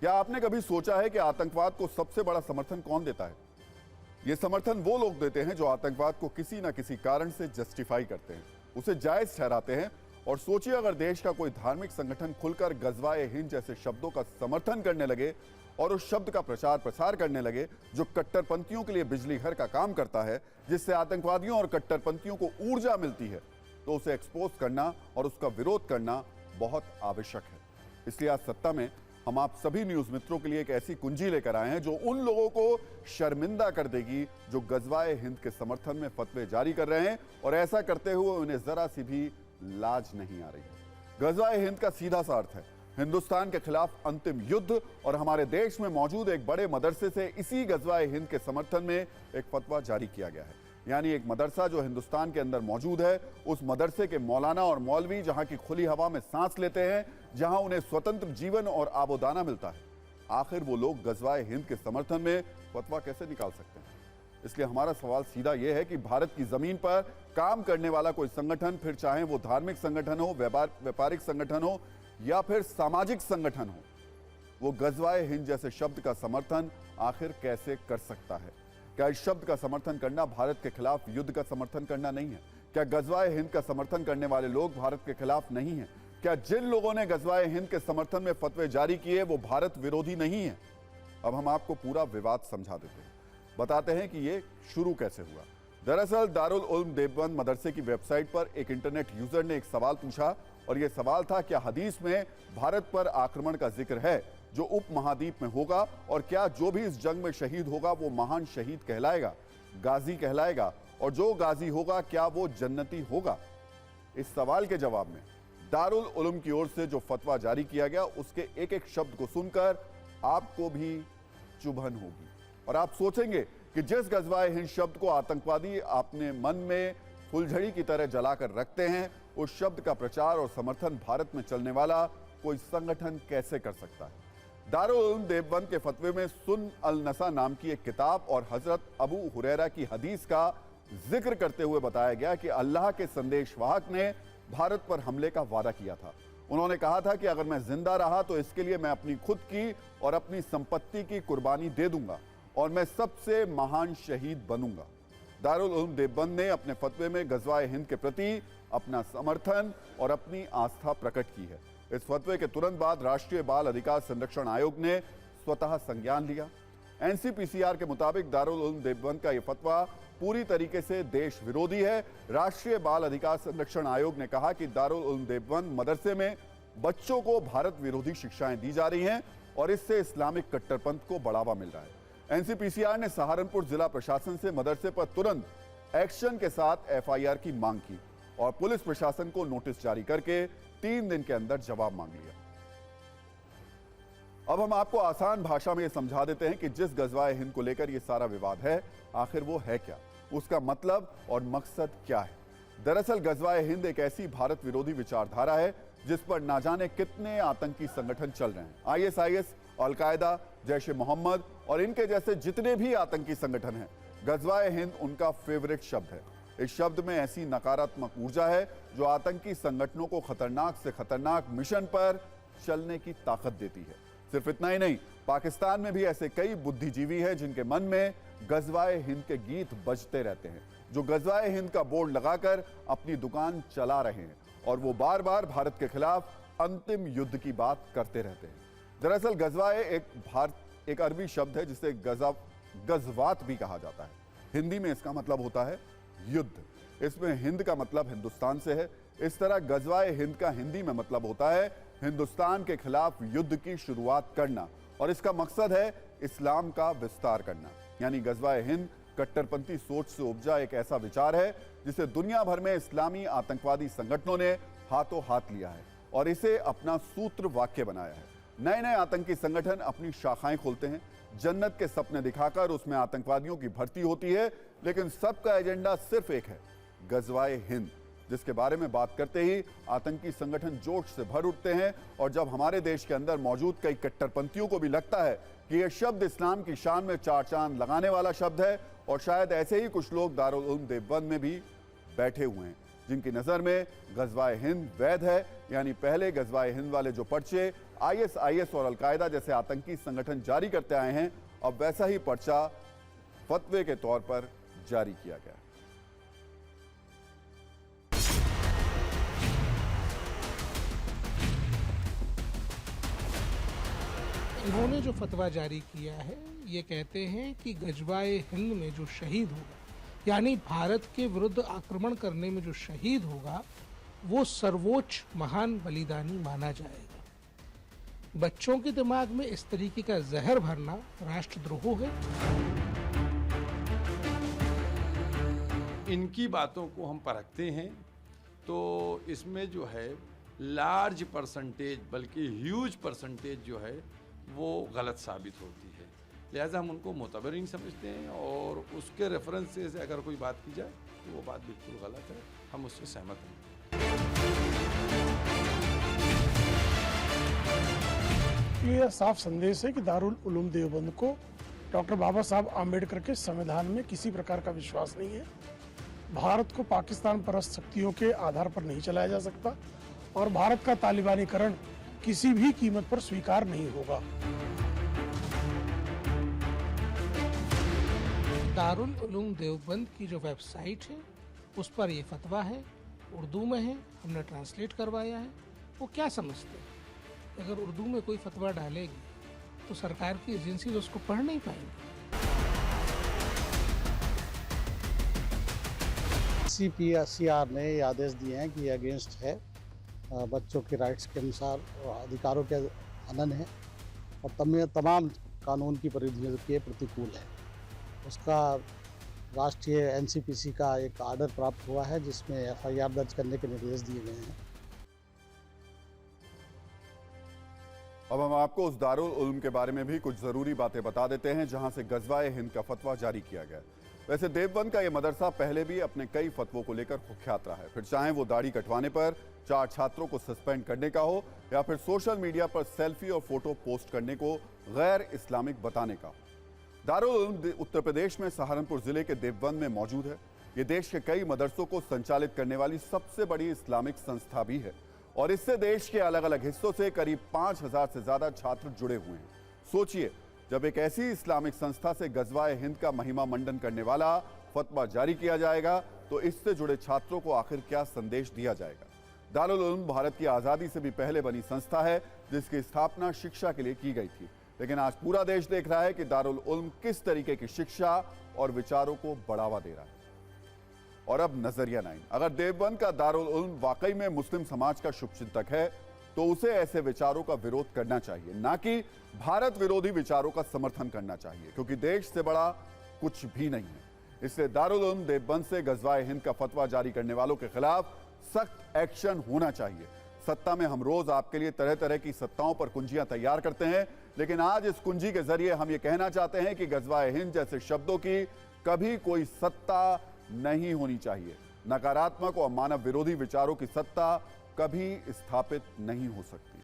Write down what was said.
क्या आपने कभी सोचा है कि आतंकवाद को सबसे बड़ा समर्थन कौन देता है? ये समर्थन वो लोग देते हैं जो आतंकवाद को किसी ना किसी कारण से जस्टिफाई करते हैं, उसे जायज ठहराते हैं। और सोचिए अगर देश का कोई धार्मिक संगठन खुलकर गजवाए हिंद जैसे शब्दों का समर्थन करने लगे और उस शब्द का प्रचार प्रसार करने लगे जो कट्टरपंथियों के लिए बिजली घर का काम करता है, जिससे आतंकवादियों और कट्टरपंथियों को ऊर्जा मिलती है, तो उसे एक्सपोज करना और उसका विरोध करना बहुत आवश्यक है। इसलिए आज सत्ता में हम आप सभी न्यूज मित्रों के लिए एक ऐसी कुंजी लेकर आए हैं जो उन लोगों को शर्मिंदा कर देगी जो गजवाए हिंद के समर्थन में फतवे जारी कर रहे हैं और ऐसा करते हुए उन्हें जरा सी भी लाज नहीं आ रही है। गजवाए हिंद का सीधा सा अर्थ है हिंदुस्तान के खिलाफ अंतिम युद्ध, और हमारे देश में मौजूद एक बड़े मदरसे से इसी गजवाए हिंद के समर्थन में एक फतवा जारी किया गया है। यानी एक मदरसा जो हिंदुस्तान के अंदर मौजूद है, उस मदरसे के मौलाना और मौलवी जहां की खुली हवा में सांस लेते हैं, जहां उन्हें स्वतंत्र जीवन और आबोदाना मिलता है, आखिर वो लोग गजवाए हिंद के समर्थन में फतवा कैसे निकाल सकते हैं? इसलिए हमारा सवाल सीधा यह है कि भारत की जमीन पर काम करने वाला कोई संगठन, फिर चाहे वो धार्मिक संगठन हो, व्यापारिक संगठन हो या फिर सामाजिक संगठन हो, वो गजवाए हिंद जैसे शब्द का समर्थन आखिर कैसे कर सकता है? क्या इस शब्द का समर्थन करना भारत के खिलाफ युद्ध का समर्थन करना नहीं है? क्या गजवाए हिंद का समर्थन करने वाले लोग भारत के खिलाफ नहीं है? क्या जिन लोगों ने गजवाए हिंद के समर्थन में फतवे जारी किए वो भारत विरोधी नहीं है? अब हम आपको पूरा विवाद समझा देते हैं, बताते हैं कि ये शुरू कैसे हुआ। दरअसल दारुल उल्म देवबंद मदरसे की वेबसाइट पर एक इंटरनेट यूजर ने एक सवाल पूछा, और यह सवाल था, क्या हदीस में भारत पर आक्रमण का जिक्र है जो उप महाद्वीप में होगा, और क्या जो भी इस जंग में शहीद होगा वो महान शहीद कहलाएगा, गाजी कहलाएगा, और जो गाजी होगा क्या वो जन्नती होगा? इस सवाल के जवाब में दारुल उलूम की ओर से जो फतवा जारी किया गया, उसके एक एक शब्द को सुनकर आपको भी चुभन होगी और आप सोचेंगे कि जिस गजवाए हिंद शब्द को आतंकवादी अपने मन में फुलझड़ी की तरह जलाकर रखते हैं, उस शब्द का प्रचार और समर्थन भारत में चलने वाला कोई संगठन कैसे कर सकता है? दारुल उलूम देवबंद के फतवे में सुन अल नसा नाम की एक किताब और हजरत अबू हुरैरा की हदीस का जिक्र करते हुए बताया गया कि अल्लाह के संदेशवाहक ने भारत पर हमले का वादा किया था। उन्होंने कहा था कि अगर मैं जिंदा रहा तो इसके लिए मैं अपनी खुद की और अपनी संपत्ति की कुर्बानी दे दूंगा और मैं सबसे महान शहीद बनूंगा। दारुल उलूम देवबंद ने अपने फतवे में गजवाए हिंद के प्रति अपना समर्थन और अपनी आस्था प्रकट की है। इस फतवे के तुरंत बाद राष्ट्रीय बाल अधिकार संरक्षण आयोग ने स्वतः संज्ञान लिया। एनसीपीसीआर के मुताबिक दारुल उलूम देवबंद का यह फतवा पूरी तरीके से देश विरोधी है। राष्ट्रीय बाल अधिकार संरक्षण आयोग ने कहा कि दारुल उलूम देवबंद मदरसे में बच्चों को भारत विरोधी शिक्षाएं दी जा रही हैं और इससे इस्लामिक कट्टरपंथ को बढ़ावा मिल रहा है। एनसीपीसीआर ने सहारनपुर जिला प्रशासन से मदरसे पर तुरंत एक्शन के साथ एफआईआर की मांग की और पुलिस प्रशासन को नोटिस जारी करके 3 दिन के अंदर जवाब मांग लिया। अब हम आपको आसान भाषा में यह समझा देते हैं कि जिस गजवाए हिंद को लेकर यह सारा विवाद है, आखिर वो है क्या, उसका मतलब और मकसद क्या है। दरअसल गजवाए हिंद एक ऐसी भारत विरोधी विचारधारा है जिस पर ना जाने कितने आतंकी संगठन चल रहे हैं। आईएसआईएस, अलकायदा, जैश ए मोहम्मद और इनके जैसे जितने भी आतंकी संगठन हैं, गजवाए हिंद उनका फेवरेट शब्द है। इस शब्द में ऐसी नकारात्मक ऊर्जा है जो आतंकी संगठनों को खतरनाक से खतरनाक मिशन पर चलने की ताकत देती है। सिर्फ इतना ही नहीं, पाकिस्तान में भी ऐसे कई बुद्धिजीवी हैं जिनके मन में गजवाए हिंद के गीत बजते रहते हैं, जो गजवाए हिंद का बोर्ड लगाकर अपनी दुकान चला रहे हैं और वो बार बार भारत के खिलाफ अंतिम युद्ध की बात करते रहते हैं। दरअसल गजवाए एक अरबी शब्द है जिसे गजवात भी कहा जाता है। हिंदी में इसका मतलब होता है युद्ध। इसमें हिंद का मतलब हिंदुस्तान से है। इस तरह गजवाए हिंद का हिंदी में मतलब होता है हिंदुस्तान के खिलाफ युद्ध की शुरुआत करना, और इसका मकसद है इस्लाम का विस्तार करना। यानी गजवाए हिंद कट्टरपंथी सोच से उपजा एक ऐसा विचार है जिसे दुनिया भर में इस्लामी आतंकवादी संगठनों ने हाथों हाथ लिया है और इसे अपना सूत्र वाक्य बनाया है। नए नए आतंकी संगठन अपनी शाखाएं खोलते हैं, जन्नत के सपने दिखाकर उसमें आतंकवादियों की भर्ती होती है, लेकिन सबका एजेंडा सिर्फ एक है, गजवाए हिंद, जिसके बारे में बात करते ही आतंकी संगठन जोश से भर उठते हैं। और जब हमारे देश के अंदर मौजूद कई कट्टरपंथियों को भी लगता है कि यह शब्द इस्लाम की शान में चार चांद लगाने वाला शब्द है, और शायद ऐसे ही कुछ लोग दारुल उलूम देवबंद में भी बैठे हुए हैं जिनकी नजर में गजवाए हिंद वैध है, यानी पहले गजवाए हिंद वाले जो पर्चे आईएसआईएस और अलकायदा जैसे आतंकी संगठन जारी करते आए हैं, अब वैसा ही पर्चा फतवे के तौर पर जारी किया गया। इन्होंने जो फतवा जारी किया है, ये कहते हैं कि गजवाए हिंद में जो शहीद होगा, यानी भारत के विरुद्ध आक्रमण करने में जो शहीद होगा, वो सर्वोच्च महान बलिदानी माना जाएगा। बच्चों के दिमाग में इस तरीके का जहर भरना राष्ट्रद्रोह है। इनकी बातों को हम परखते हैं तो इसमें जो है लार्ज परसेंटेज, बल्कि ह्यूज परसेंटेज जो है वो गलत साबित होती है। लिहाजा हम उनको मोतबर नहीं समझते हैं और उसके रेफरेंस से अगर कोई बात की जाए तो वो बात बिल्कुल गलत है, हम उससे सहमत नहीं। ये साफ संदेश है कि दारुल उलूम देवबंद को डॉक्टर बाबा साहब आम्बेडकर के संविधान में किसी प्रकार का विश्वास नहीं है। भारत को पाकिस्तान परस्त शक्तियों के आधार पर नहीं चलाया जा सकता और भारत का तालिबानीकरण किसी भी कीमत पर स्वीकार नहीं होगा। दारुल उलूम देवबंद की जो वेबसाइट है उस पर ये फतवा है, उर्दू में है, हमने ट्रांसलेट करवाया है। वो क्या समझते हैं, अगर उर्दू में कोई फतवा डालेगी तो सरकार की एजेंसी तो उसको पढ़ नहीं पाएंगी। CPCR ने ये आदेश दिए हैं कि ये अगेंस्ट है, बच्चों के राइट्स के अनुसार अधिकारों के हनन है और तमाम कानून की परिधियों के प्रतिकूल है। उसका राष्ट्रीय NCPC का एक आर्डर प्राप्त हुआ है जिसमें FIR दर्ज करने के निर्देश दिए गए हैं। अब हम आपको उस दारुल उलूम के बारे में भी कुछ जरूरी बातें बता देते हैं जहां से गजवाए हिंद का फतवा जारी किया गया। वैसे देवबंद का यह मदरसा पहले भी अपने कई फतवों को लेकर कुख्यात रहा है, फिर चाहे वो दाढ़ी कटवाने पर 4 छात्रों को सस्पेंड करने का हो या फिर सोशल मीडिया पर सेल्फी और फोटो पोस्ट करने को गैर इस्लामिक बताने का हो। दारुल उलूम उत्तर प्रदेश में सहारनपुर जिले के देवबंद में मौजूद है। ये देश के कई मदरसों को संचालित करने वाली सबसे बड़ी इस्लामिक संस्था भी है और इससे देश के अलग अलग हिस्सों से करीब 5000 से ज्यादा छात्र जुड़े हुए हैं। सोचिए, जब एक ऐसी इस्लामिक संस्था से गजवाए हिंद का महिमा मंडन करने वाला फतवा जारी किया जाएगा तो इससे जुड़े छात्रों को आखिर क्या संदेश दिया जाएगा। दारुल उलूम भारत की आजादी से भी पहले बनी संस्था है जिसकी स्थापना शिक्षा के लिए की गई थी, लेकिन आज पूरा देश देख रहा है कि दारुल उलूम किस तरीके की शिक्षा और विचारों को बढ़ावा दे रहा है। और अब नजरिया 9, अगर देवबंद का दारुल उलूम वाकई में मुस्लिम समाज का शुभचिंतक है तो उसे ऐसे विचारों का विरोध करना चाहिए, ना कि भारत विरोधी विचारों का समर्थन करना चाहिए, क्योंकि देश से बड़ा कुछ भी नहीं है। इसलिए दारुल उलूम देवबंद से गजवाए हिंद का फतवा जारी करने वालों के खिलाफ सख्त एक्शन होना चाहिए। सत्ता में हम रोज आपके लिए तरह तरह की सत्ताओं पर कुंजियां तैयार करते हैं, लेकिन आज इस कुंजी के जरिए हम ये कहना चाहते हैं कि गजवाए हिंद जैसे शब्दों की कभी कोई सत्ता नहीं होनी चाहिए। नकारात्मक और मानव विरोधी विचारों की सत्ता कभी स्थापित नहीं हो सकती।